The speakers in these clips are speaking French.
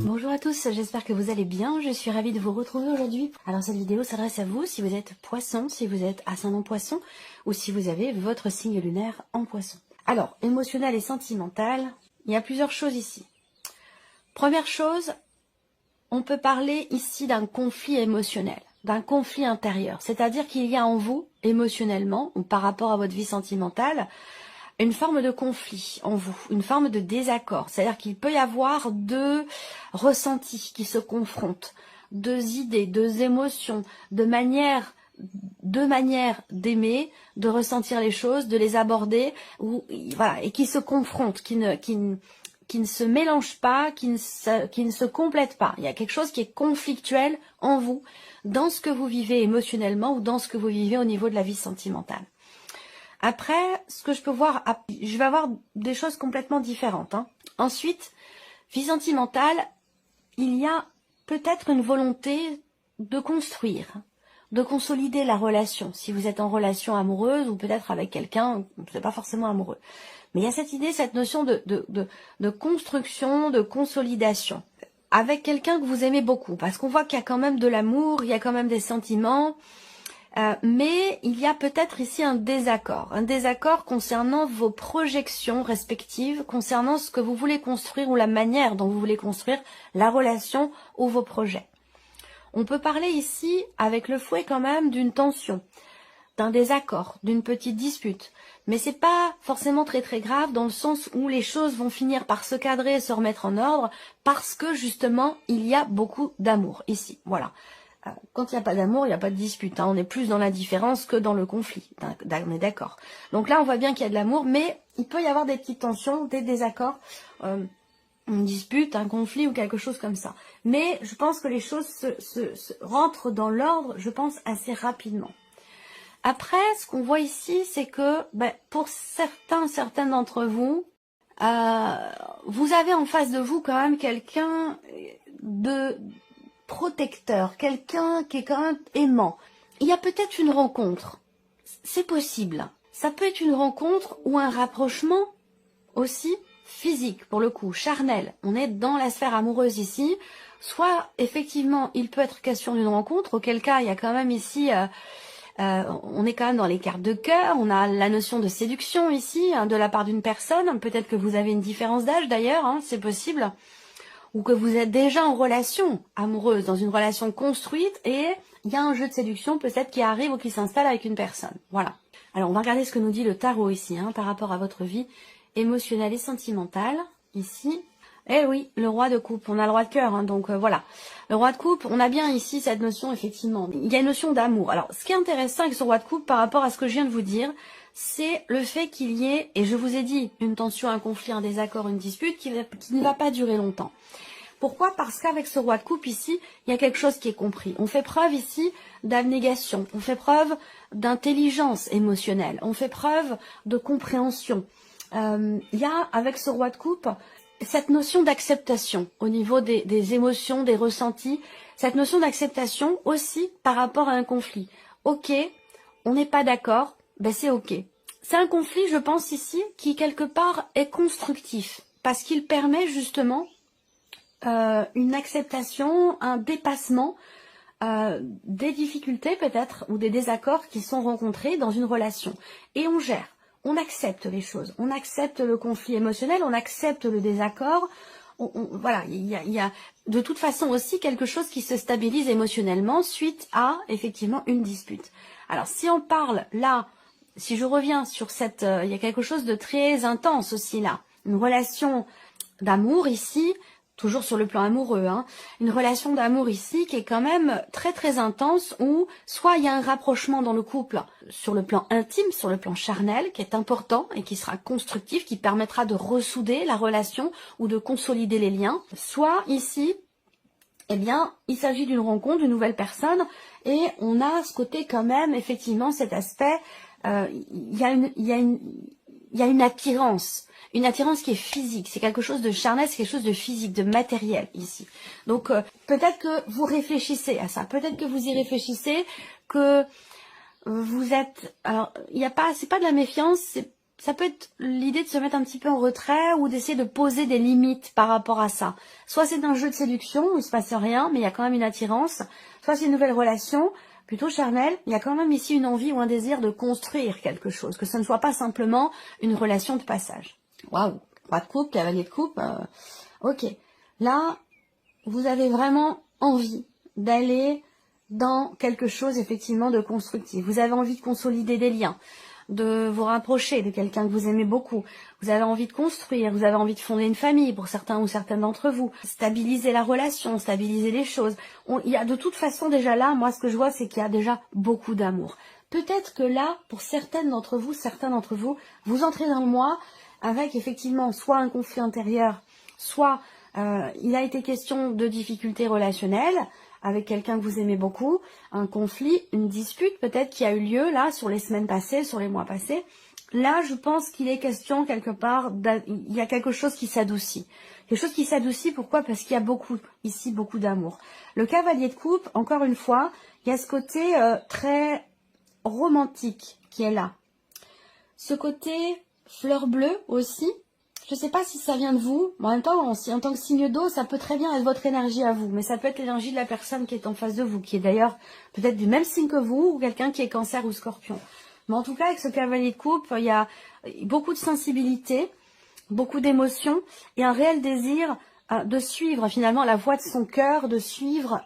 Bonjour à tous, j'espère que vous allez bien, je suis ravie de vous retrouver aujourd'hui. Alors cette vidéo s'adresse à vous si vous êtes poisson, si vous êtes ascendant poisson ou si vous avez votre signe lunaire en poisson. Alors, émotionnel et sentimental, il y a plusieurs choses ici. Première chose, on peut parler ici d'un conflit émotionnel, d'un conflit intérieur, c'est-à-dire qu'il y a en vous, émotionnellement ou par rapport à votre vie sentimentale, une forme de conflit en vous, une forme de désaccord. C'est-à-dire qu'il peut y avoir deux ressentis qui se confrontent, deux idées, deux émotions, deux manières d'aimer, de ressentir les choses, de les aborder, voilà, et qui se confrontent, qui ne se mélangent pas, qui ne se complètent pas. Il y a quelque chose qui est conflictuel en vous, dans ce que vous vivez émotionnellement ou dans ce que vous vivez au niveau de la vie sentimentale. Après, ce que je peux voir, je vais avoir des choses complètement différentes. Ensuite, vie sentimentale, il y a peut-être une volonté de construire, de consolider la relation. Si vous êtes en relation amoureuse ou peut-être avec quelqu'un, c'est pas forcément amoureux. Mais il y a cette idée, cette notion de construction, de consolidation. Avec quelqu'un que vous aimez beaucoup, parce qu'on voit qu'il y a quand même de l'amour, il y a quand même des sentiments. Mais il y a peut-être ici un désaccord concernant vos projections respectives, concernant ce que vous voulez construire ou la manière dont vous voulez construire la relation ou vos projets. On peut parler ici, avec le fouet quand même, d'une tension, d'un désaccord, d'une petite dispute. Mais c'est pas forcément très grave dans le sens où les choses vont finir par se cadrer et se remettre en ordre parce que justement, il y a beaucoup d'amour ici. Voilà. Quand il n'y a pas d'amour, il n'y a pas de dispute. On est plus dans la différence que dans le conflit. On est d'accord. Donc là, on voit bien qu'il y a de l'amour, mais il peut y avoir des petites tensions, des désaccords, une dispute, un conflit ou quelque chose comme ça. Mais je pense que les choses se rentrent dans l'ordre, je pense, assez rapidement. Après, ce qu'on voit ici, c'est que pour certaines d'entre vous, vous avez en face de vous quand même quelqu'un de protecteur, quelqu'un qui est quand même aimant. Il y a peut-être une rencontre, c'est possible. Ça peut être une rencontre ou un rapprochement aussi physique, pour le coup, charnel. On est dans la sphère amoureuse ici. Soit, effectivement, il peut être question d'une rencontre, auquel cas, il y a quand même ici... on est quand même dans les cartes de cœur, on a la notion de séduction ici, de la part d'une personne. Peut-être que vous avez une différence d'âge d'ailleurs, c'est possible. Ou que vous êtes déjà en relation amoureuse, dans une relation construite, et il y a un jeu de séduction peut-être qui arrive ou qui s'installe avec une personne. Voilà. Alors on va regarder ce que nous dit le tarot ici, par rapport à votre vie émotionnelle et sentimentale, ici. Eh oui, le roi de coupe, on a le roi de cœur, donc voilà. Le roi de coupe, on a bien ici cette notion, effectivement. Il y a une notion d'amour. Alors, ce qui est intéressant avec ce roi de coupe par rapport à ce que je viens de vous dire, c'est le fait qu'il y ait, et je vous ai dit, une tension, un conflit, un désaccord, une dispute qui ne va pas durer longtemps. Pourquoi? Parce qu'avec ce roi de coupe ici, il y a quelque chose qui est compris. On fait preuve ici d'abnégation, on fait preuve d'intelligence émotionnelle, on fait preuve de compréhension. Il y a avec ce roi de coupe cette notion d'acceptation au niveau des émotions, des ressentis, cette notion d'acceptation aussi par rapport à un conflit. Ok, on n'est pas d'accord, c'est ok. C'est un conflit, je pense ici, qui quelque part est constructif, parce qu'il permet justement une acceptation, un dépassement des difficultés peut-être ou des désaccords qui sont rencontrés dans une relation. Et on gère, on accepte les choses, on accepte le conflit émotionnel, on accepte le désaccord. Voilà, il y a de toute façon aussi quelque chose qui se stabilise émotionnellement suite à effectivement une dispute. Alors si on parle là, si je reviens sur cette, il y a quelque chose de très intense aussi là, une relation d'amour ici, toujours sur le plan amoureux, une relation d'amour ici qui est quand même très intense où soit il y a un rapprochement dans le couple sur le plan intime, sur le plan charnel qui est important et qui sera constructif, qui permettra de ressouder la relation ou de consolider les liens, soit ici, il s'agit d'une rencontre, d'une nouvelle personne et on a ce côté quand même, effectivement, cet aspect, il y a une attirance. Une attirance qui est physique, c'est quelque chose de charnel, c'est quelque chose de physique, de matériel ici. Donc peut-être que vous réfléchissez à ça, peut-être que vous y réfléchissez, que vous êtes... Alors, il y a pas, c'est pas de la méfiance, ça peut être l'idée de se mettre un petit peu en retrait ou d'essayer de poser des limites par rapport à ça. Soit c'est un jeu de séduction où il se passe rien, mais il y a quand même une attirance. Soit c'est une nouvelle relation, plutôt charnelle. Il y a quand même ici une envie ou un désir de construire quelque chose, que ce ne soit pas simplement une relation de passage. Waouh, roi de coupe, cavalier de coupe. Ok, là, vous avez vraiment envie d'aller dans quelque chose effectivement de constructif. Vous avez envie de consolider des liens, de vous rapprocher de quelqu'un que vous aimez beaucoup. Vous avez envie de construire, vous avez envie de fonder une famille pour certains ou certaines d'entre vous. Stabiliser la relation, stabiliser les choses. Il y a de toute façon déjà là, moi ce que je vois c'est qu'il y a déjà beaucoup d'amour. Peut-être que là, pour certaines d'entre vous, certains d'entre vous, vous entrez dans le mois avec effectivement soit un conflit intérieur, soit il a été question de difficultés relationnelles, avec quelqu'un que vous aimez beaucoup, un conflit, une dispute peut-être qui a eu lieu là sur les semaines passées, sur les mois passés. Là, je pense qu'il est question quelque part, il y a quelque chose qui s'adoucit. Quelque chose qui s'adoucit, pourquoi? Parce qu'il y a ici beaucoup d'amour. Le cavalier de coupe, encore une fois, il y a ce côté très romantique qui est là. Ce côté fleur bleue aussi. Je ne sais pas si ça vient de vous, mais en même temps, en tant que signe d'eau, ça peut très bien être votre énergie à vous, mais ça peut être l'énergie de la personne qui est en face de vous, qui est d'ailleurs peut-être du même signe que vous, ou quelqu'un qui est cancer ou scorpion. Mais en tout cas, avec ce cavalier de coupe, il y a beaucoup de sensibilité, beaucoup d'émotions, et un réel désir de suivre finalement la voie de son cœur, de suivre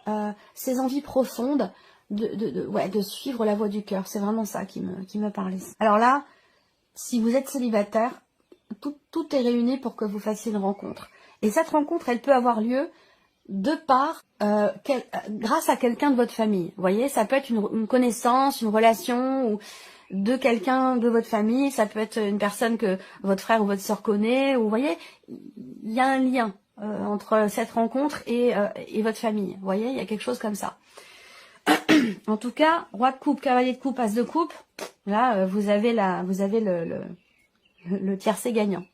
ses envies profondes, de suivre la voie du cœur. C'est vraiment ça qui me parle ici. Alors là, si vous êtes célibataire, tout est réuni pour que vous fassiez une rencontre. Et cette rencontre, elle peut avoir lieu de part, grâce à quelqu'un de votre famille. Vous voyez, ça peut être une connaissance, une relation, ou de quelqu'un de votre famille, ça peut être une personne que votre frère ou votre sœur connaît, ou vous voyez, il y a un lien entre cette rencontre et votre famille. Vous voyez, il y a quelque chose comme ça. En tout cas, roi de coupe, cavalier de coupe, as de coupe, là, vous avez le tiercé gagnant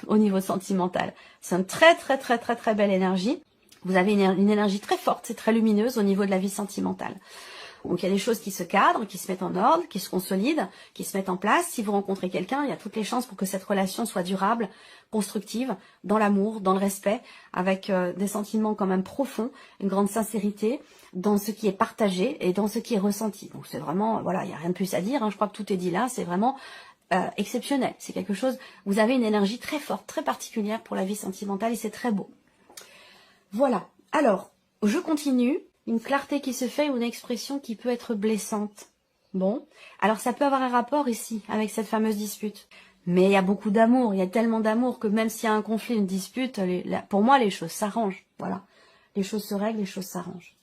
au niveau sentimental. C'est une très très très très très belle énergie. Vous avez une énergie très forte, c'est très lumineuse au niveau de la vie sentimentale. Donc il y a des choses qui se cadrent, qui se mettent en ordre, qui se consolident, qui se mettent en place. Si vous rencontrez quelqu'un, il y a toutes les chances pour que cette relation soit durable, constructive, dans l'amour, dans le respect, avec des sentiments quand même profonds, une grande sincérité dans ce qui est partagé et dans ce qui est ressenti. Donc c'est vraiment, voilà, il n'y a rien de plus à dire, hein. Je crois que tout est dit là, c'est vraiment exceptionnel. C'est quelque chose, vous avez une énergie très forte, très particulière pour la vie sentimentale et c'est très beau. Voilà. Alors, je continue. Une clarté qui se fait ou une expression qui peut être blessante. Bon. Alors, ça peut avoir un rapport ici avec cette fameuse dispute. Mais il y a beaucoup d'amour. Il y a tellement d'amour que même s'il y a un conflit, une dispute, pour moi, les choses s'arrangent. Voilà. Les choses se règlent, les choses s'arrangent.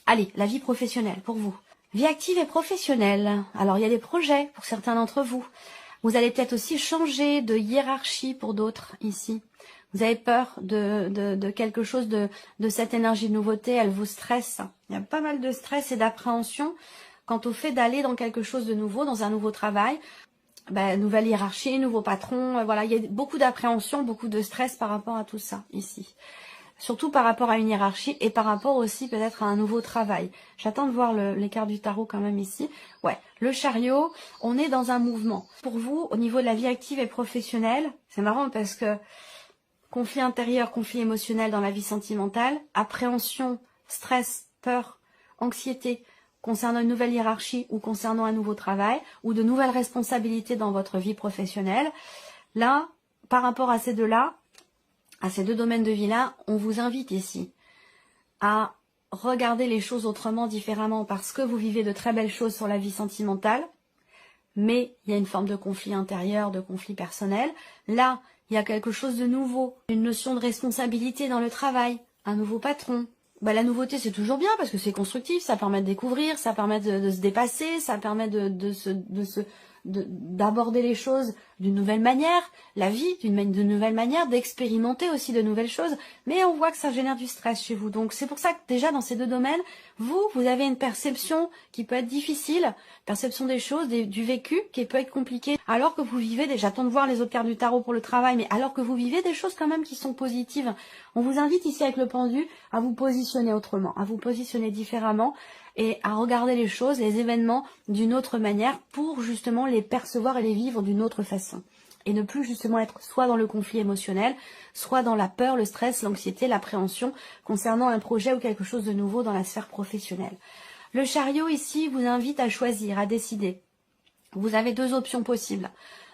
Allez, la vie professionnelle pour vous. Vie active et professionnelle. Alors, il y a des projets pour certains d'entre vous. Vous allez peut-être aussi changer de hiérarchie pour d'autres ici. Vous avez peur de quelque chose de cette énergie de nouveauté, elle vous stresse. Il y a pas mal de stress et d'appréhension quant au fait d'aller dans quelque chose de nouveau, dans un nouveau travail. Nouvelle hiérarchie, nouveau patron, voilà, il y a beaucoup d'appréhension, beaucoup de stress par rapport à tout ça ici. Surtout par rapport à une hiérarchie et par rapport aussi peut-être à un nouveau travail. J'attends de voir les cartes du tarot quand même ici. Ouais, le chariot, on est dans un mouvement. Pour vous, au niveau de la vie active et professionnelle, c'est marrant parce que conflit intérieur, conflit émotionnel dans la vie sentimentale, appréhension, stress, peur, anxiété concernant une nouvelle hiérarchie ou concernant un nouveau travail ou de nouvelles responsabilités dans votre vie professionnelle. Là, par rapport à ces deux-là, à ces deux domaines de vie-là, on vous invite ici à regarder les choses autrement, différemment, parce que vous vivez de très belles choses sur la vie sentimentale, mais il y a une forme de conflit intérieur, de conflit personnel. Là, il y a quelque chose de nouveau, une notion de responsabilité dans le travail, un nouveau patron. La nouveauté, c'est toujours bien parce que c'est constructif, ça permet de découvrir, ça permet de se dépasser, ça permet d'aborder les choses d'une nouvelle manière, la vie d'une nouvelle manière, d'expérimenter aussi de nouvelles choses, mais on voit que ça génère du stress chez vous. Donc c'est pour ça que déjà dans ces deux domaines, vous avez une perception qui peut être difficile, perception des choses, du vécu qui peut être compliqué, alors que vous vivez, déjà j'attends de voir les autres cartes du tarot pour le travail, mais alors que vous vivez des choses quand même qui sont positives. On vous invite ici avec le pendu à vous positionner autrement, à vous positionner différemment et à regarder les choses, les événements d'une autre manière pour justement les percevoir et les vivre d'une autre façon. Et ne plus justement être soit dans le conflit émotionnel, soit dans la peur, le stress, l'anxiété, l'appréhension concernant un projet ou quelque chose de nouveau dans la sphère professionnelle. Le chariot ici vous invite à choisir, à décider. Vous avez deux options possibles,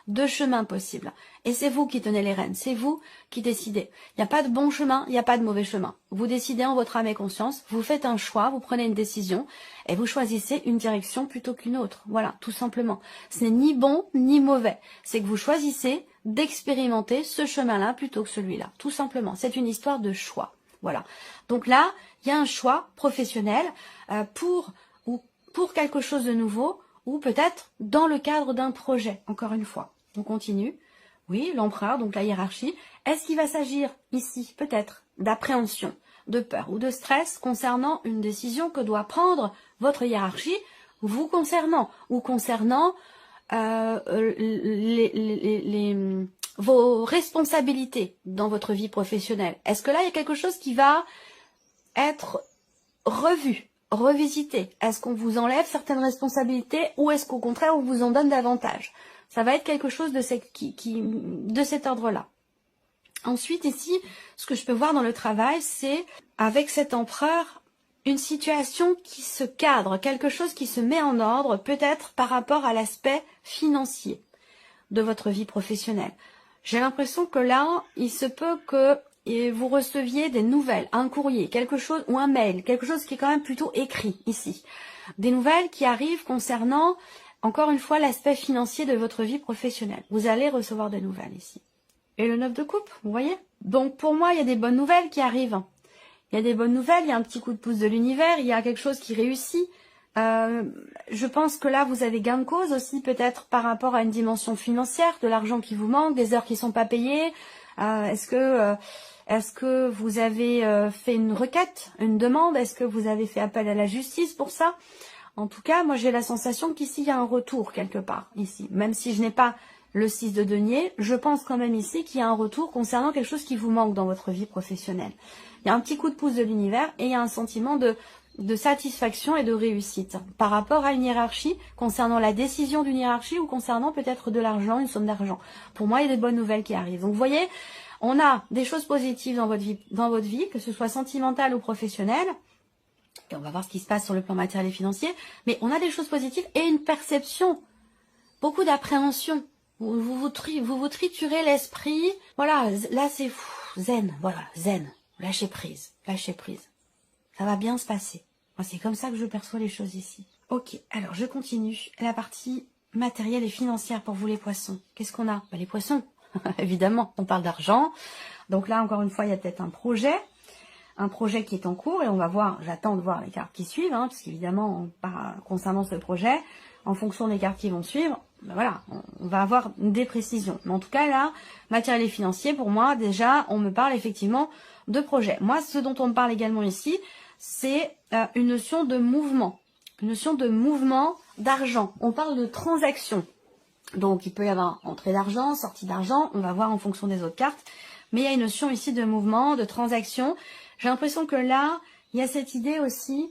deux chemins possibles. Et c'est vous qui tenez les rênes, c'est vous qui décidez. Il n'y a pas de bon chemin, il n'y a pas de mauvais chemin. Vous décidez en votre âme et conscience, vous faites un choix, vous prenez une décision et vous choisissez une direction plutôt qu'une autre. Voilà, tout simplement. Ce n'est ni bon ni mauvais. C'est que vous choisissez d'expérimenter ce chemin-là plutôt que celui-là. Tout simplement. C'est une histoire de choix. Voilà. Donc là, il y a un choix professionnel pour quelque chose de nouveau ou peut-être dans le cadre d'un projet, encore une fois. On continue. Oui, l'empereur, donc la hiérarchie. Est-ce qu'il va s'agir ici, peut-être, d'appréhension, de peur ou de stress concernant une décision que doit prendre votre hiérarchie, vous concernant, ou concernant vos responsabilités dans votre vie professionnelle? Est-ce que là, il y a quelque chose qui va être revu, revisité? Est-ce qu'on vous enlève certaines responsabilités ou est-ce qu'au contraire, on vous en donne davantage? Ça va être quelque chose de cet ordre-là. Ensuite, ici, ce que je peux voir dans le travail, c'est, avec cet empereur, une situation qui se cadre, quelque chose qui se met en ordre, peut-être par rapport à l'aspect financier de votre vie professionnelle. J'ai l'impression que là, il se peut que vous receviez des nouvelles, un courrier, quelque chose, ou un mail, quelque chose qui est quand même plutôt écrit ici. Des nouvelles qui arrivent concernant, encore une fois, l'aspect financier de votre vie professionnelle. Vous allez recevoir des nouvelles ici. Et le 9 de coupe, vous voyez? Donc pour moi, il y a des bonnes nouvelles qui arrivent. Il y a des bonnes nouvelles, il y a un petit coup de pouce de l'univers, il y a quelque chose qui réussit. Je pense que là, vous avez gain de cause aussi, peut-être par rapport à une dimension financière, de l'argent qui vous manque, des heures qui ne sont pas payées. Est-ce que vous avez fait une requête, une demande? Est-ce que vous avez fait appel à la justice pour ça? En tout cas, moi j'ai la sensation qu'ici il y a un retour quelque part, ici. Même si je n'ai pas le 6 de denier, je pense quand même ici qu'il y a un retour concernant quelque chose qui vous manque dans votre vie professionnelle. Il y a un petit coup de pouce de l'univers et il y a un sentiment de satisfaction et de réussite par rapport à une hiérarchie, concernant la décision d'une hiérarchie ou concernant peut-être de l'argent, une somme d'argent. Pour moi, il y a des bonnes nouvelles qui arrivent. Donc vous voyez, on a des choses positives dans votre vie, que ce soit sentimentale ou professionnelle. Et on va voir ce qui se passe sur le plan matériel et financier. Mais on a des choses positives et une perception, beaucoup d'appréhension. Vous vous triturez l'esprit. Voilà, là c'est zen, voilà, zen. Lâchez prise, lâchez prise. Ça va bien se passer. Moi, c'est comme ça que je perçois les choses ici. Ok, alors je continue. La partie matérielle et financière pour vous les poissons. Qu'est-ce qu'on a? Les poissons, évidemment, on parle d'argent. Donc là, encore une fois, il y a peut-être un projet qui est en cours et on va voir, j'attends de voir les cartes qui suivent, parce qu'évidemment, concernant ce projet, en fonction des cartes qui vont suivre, voilà, on va avoir des précisions. Mais en tout cas, là, matériel et financier, pour moi, déjà, on me parle effectivement de projet. Moi, ce dont on me parle également ici, c'est une notion de mouvement, d'argent. On parle de transaction. Donc, il peut y avoir entrée d'argent, sortie d'argent, on va voir en fonction des autres cartes. Mais il y a une notion ici de mouvement, de transaction. J'ai l'impression que là, il y a cette idée aussi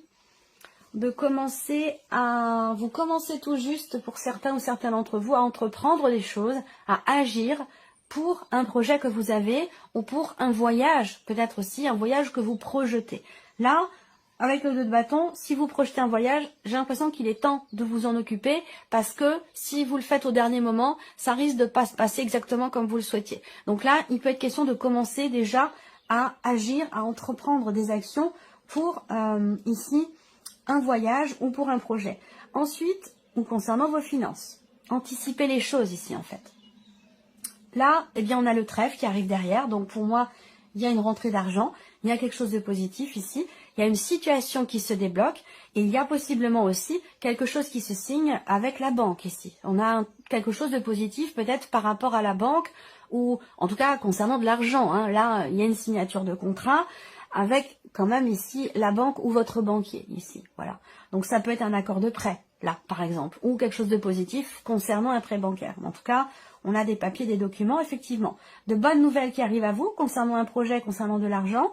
de vous commencez tout juste pour certains ou certaines d'entre vous à entreprendre des choses, à agir pour un projet que vous avez ou pour un voyage, peut-être aussi un voyage que vous projetez. Là, avec le 2 de bâton, si vous projetez un voyage, j'ai l'impression qu'il est temps de vous en occuper parce que si vous le faites au dernier moment, ça risque de pas se passer exactement comme vous le souhaitiez. Donc là, il peut être question de commencer déjà à agir, à entreprendre des actions pour ici un voyage ou pour un projet. Ensuite, concernant vos finances, anticipez les choses ici en fait. Là, eh bien, on a le trèfle qui arrive derrière. Donc pour moi, il y a une rentrée d'argent, il y a quelque chose de positif ici, il y a une situation qui se débloque et il y a possiblement aussi quelque chose qui se signe avec la banque ici. On a quelque chose de positif peut-être par rapport à la banque ou en tout cas concernant de l'argent. Hein. Là, il y a une signature de contrat avec quand même ici la banque ou votre banquier ici. Voilà. Donc ça peut être un accord de prêt, là par exemple, ou quelque chose de positif concernant un prêt bancaire. En tout cas, on a des papiers, des documents, effectivement. De bonnes nouvelles qui arrivent à vous concernant un projet, concernant de l'argent.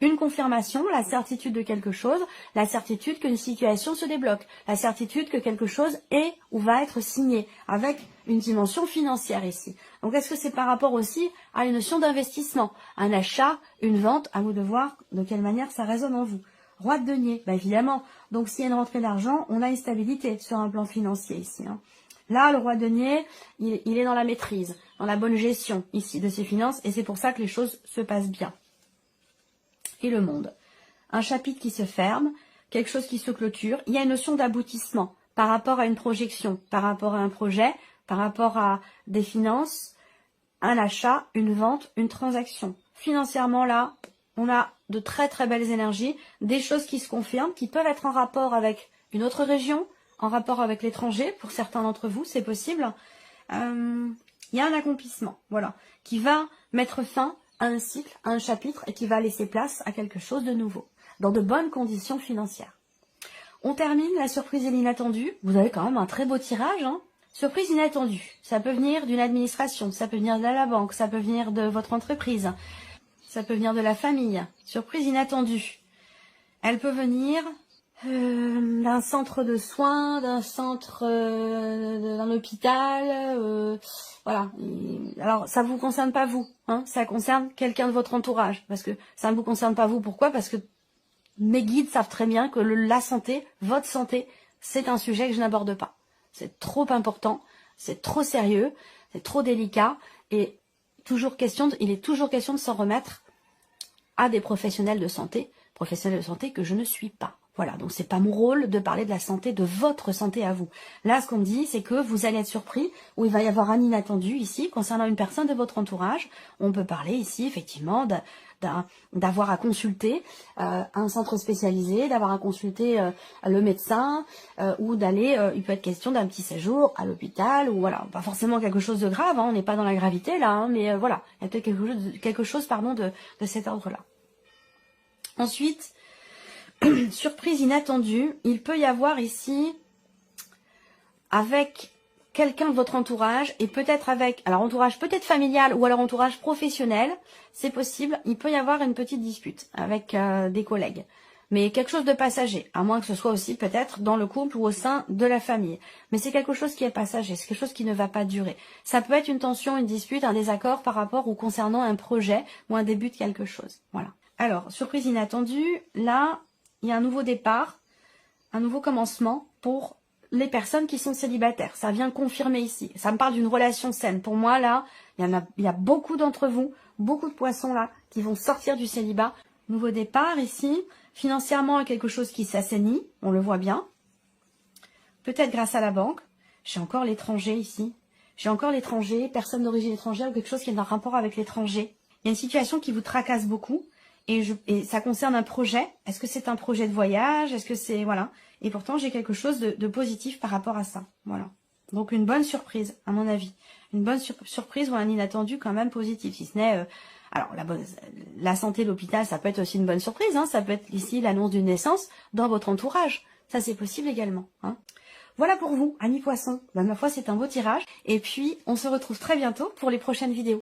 Une confirmation, la certitude de quelque chose, la certitude qu'une situation se débloque, la certitude que quelque chose est ou va être signé, avec une dimension financière ici. Donc est-ce que c'est par rapport aussi à une notion d'investissement, un achat, une vente, à vous de voir de quelle manière ça résonne en vous. Roi de denier, bah évidemment. Donc s'il y a une rentrée d'argent, on a une stabilité sur un plan financier ici. Hein. Là, le roi de denier, il est dans la maîtrise, dans la bonne gestion ici de ses finances, et c'est pour ça que les choses se passent bien. Et le monde. Un chapitre qui se ferme, quelque chose qui se clôture. Il y a une notion d'aboutissement par rapport à une projection, par rapport à un projet, par rapport à des finances, un achat, une vente, une transaction. Financièrement, là, on a de très très belles énergies, des choses qui se confirment, qui peuvent être en rapport avec une autre région, en rapport avec l'étranger, pour certains d'entre vous, c'est possible. Il y a un accomplissement, voilà, qui va mettre fin à un cycle, à un chapitre, et qui va laisser place à quelque chose de nouveau, dans de bonnes conditions financières. On termine la surprise et l'inattendue. Vous avez quand même un très beau tirage, hein. Surprise inattendue, ça peut venir d'une administration, ça peut venir de la banque, ça peut venir de votre entreprise, ça peut venir de la famille. Surprise inattendue, elle peut venir d'un centre de soins, d'un centre, d'un hôpital, voilà. Alors, ça vous concerne pas vous, hein, ça concerne quelqu'un de votre entourage, parce que ça ne vous concerne pas vous. Pourquoi? Parce que mes guides savent très bien que la santé, votre santé, c'est un sujet que je n'aborde pas. C'est trop important, c'est trop sérieux, c'est trop délicat, et il est toujours question de s'en remettre à des professionnels de santé que je ne suis pas. Voilà, donc c'est pas mon rôle de parler de la santé, de votre santé à vous. Là, ce qu'on me dit, c'est que vous allez être surpris, ou il va y avoir un inattendu ici, concernant une personne de votre entourage. On peut parler ici, effectivement, d'avoir à consulter un centre spécialisé, d'avoir à consulter le médecin, ou d'aller, il peut être question d'un petit séjour à l'hôpital, ou voilà, pas forcément quelque chose de grave, hein, on n'est pas dans la gravité là, hein, mais voilà, il y a peut-être quelque chose de cet ordre-là. Ensuite, surprise inattendue, il peut y avoir ici, avec quelqu'un de votre entourage, et peut-être avec, alors entourage peut-être familial, ou alors entourage professionnel, c'est possible, il peut y avoir une petite dispute avec des collègues. Mais quelque chose de passager, à moins que ce soit aussi peut-être dans le couple ou au sein de la famille. Mais c'est quelque chose qui est passager, c'est quelque chose qui ne va pas durer. Ça peut être une tension, une dispute, un désaccord par rapport ou concernant un projet ou un début de quelque chose. Voilà. Alors, surprise inattendue, là, il y a un nouveau départ, un nouveau commencement pour les personnes qui sont célibataires. Ça vient confirmer ici. Ça me parle d'une relation saine. Pour moi, là, il y a beaucoup d'entre vous, beaucoup de poissons là, qui vont sortir du célibat. Nouveau départ ici. Financièrement, quelque chose qui s'assainit, on le voit bien. Peut-être grâce à la banque. J'ai encore l'étranger ici. J'ai encore l'étranger, personne d'origine étrangère ou quelque chose qui est en rapport avec l'étranger. Il y a une situation qui vous tracasse beaucoup. Et ça concerne un projet. Est-ce que c'est un projet de voyage? Est-ce que c'est... Voilà. Et pourtant, j'ai quelque chose de positif par rapport à ça. Voilà. Donc, une bonne surprise, à mon avis. Une bonne surprise ou un inattendu quand même positif. Si ce n'est... alors, la santé, l'hôpital, ça peut être aussi une bonne surprise. Hein. Ça peut être ici l'annonce d'une naissance dans votre entourage. Ça, c'est possible également. Hein. Voilà pour vous, amis poissons. Ben, ma foi, c'est un beau tirage. Et puis, on se retrouve très bientôt pour les prochaines vidéos.